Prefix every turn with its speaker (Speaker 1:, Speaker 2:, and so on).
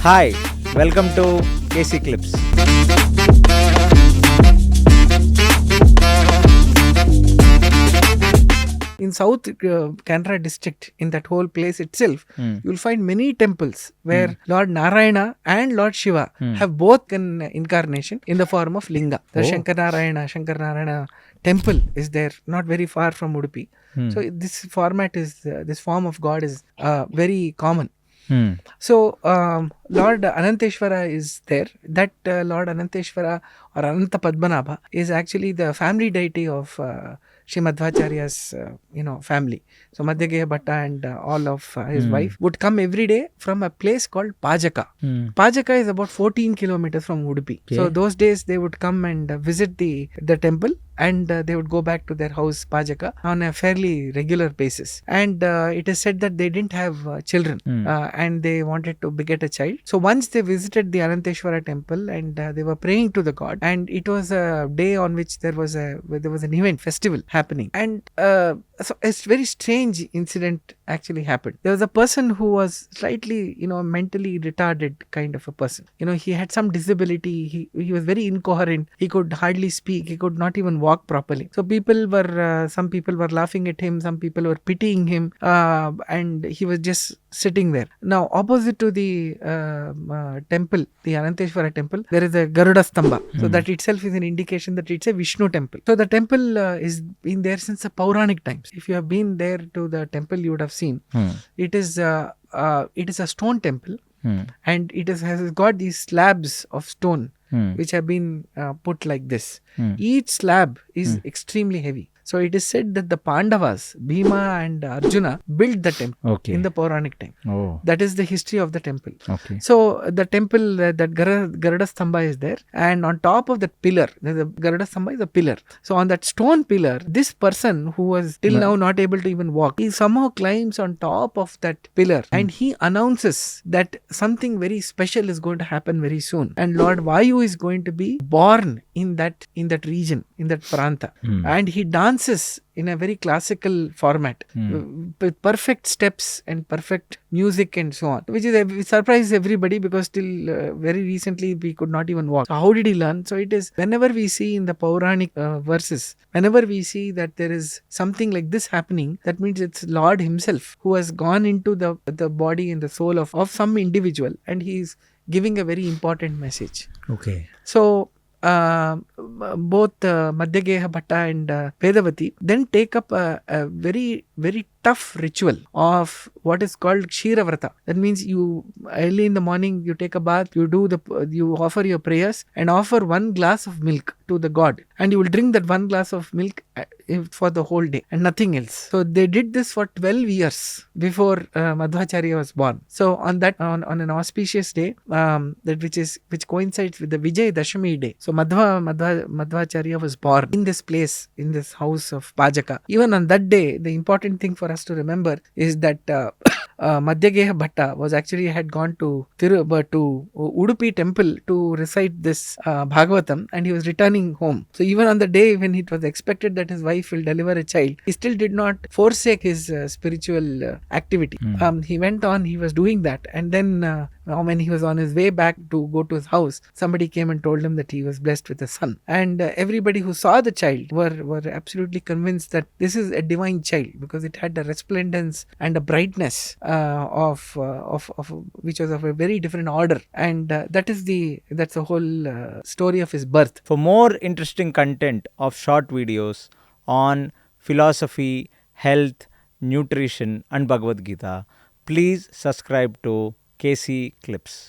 Speaker 1: Hi, welcome to KC Clips.
Speaker 2: In South Canara district, in that whole place itself, you will find many temples where Lord Narayana and Lord Shiva have both an incarnation in the form of linga. The Shankar Narayana temple is there, not very far from Udupi. So this form of God is very common. So Lord Ananteshwara is there. That Lord Ananteshwara or Ananta Padmanabha is actually the family deity of Srimad Madhwacharya's family. So Madhyageha Bhatta and all of his wife would come every day from a place called Pajaka. Pajaka is about 14 kilometers from Udupi.
Speaker 1: Okay.
Speaker 2: So those days they would come and visit the temple, and they would go back to their house Pajaka on a fairly regular basis. And it is said that they didn't have children and they wanted to beget a child. So once they visited the Ananteshwara temple and they were praying to the god, and it was a day on which there was an event, festival happening, and so a very strange incident actually happened. There was a person who was slightly mentally retarded kind of a person. He had some disability. He was very incoherent. He could hardly speak. He could not even walk properly. So some people were laughing at him, some people were pitying him, and he was just sitting there. Now opposite to the temple, the Ananteshwara temple, there is a Garuda Sthamba. So that itself is an indication that it's a Vishnu temple. So the temple is been there since the Puranic times. If you have been there to the temple, you would have seen it is a stone temple, and it has got these slabs of stone which have been put like this. Each slab is extremely heavy. So it is said that the Pandavas, Bhima and Arjuna, built the temple in the Puranic time. That is the history of the temple. So the temple, that Garuda Sthamba is there, and on top of that pillar, the Garuda Sthamba is a pillar. So on that stone pillar, this person who was till now not able to even walk, he somehow climbs on top of that pillar and he announces that something very special is going to happen very soon, and Lord Vayu is going to be born in that region, in that pranta, and he dances in a very classical format with perfect steps and perfect music and so on, which surprises everybody, because till very recently we could not even walk. So how did he learn? So it is, whenever we see in the Puranic verses, whenever we see that there is something like this happening, that means it's Lord himself who has gone into the body and the soul of some individual, and he is giving a very important message. So both Madhyageha Bhatta and Vedavati then take up a very, very tough ritual of what is called Skheera Vratha. That means you early in the morning you take a bath, you offer your prayers and offer one glass of milk to the god, and you will drink that one glass of milk for the whole day and nothing else. So they did this for 12 years before Madhwacharya was born. So on an auspicious day, which coincides with the Vijadashami day. So Madhwacharya was born in this place, in this house of Pajaka. Even on that day, the important thing for us to remember is that Madhyageha Bhatta had gone to Udupi temple to recite this Bhagavatam, and he was returning home. So even on the day when it was expected that his wife will deliver a child, he still did not forsake his spiritual activity. He went on, he was doing that, and then when he was on his way back to go to his house, somebody came and told him that he was blessed with a son. And everybody who saw the child were absolutely convinced that this is a divine child, because it had a resplendence and a brightness of which was of a very different order. And that's the whole story of his birth.
Speaker 1: For more interesting content of short videos on philosophy, health, nutrition and Bhagavad Gita, please subscribe to KC Clips.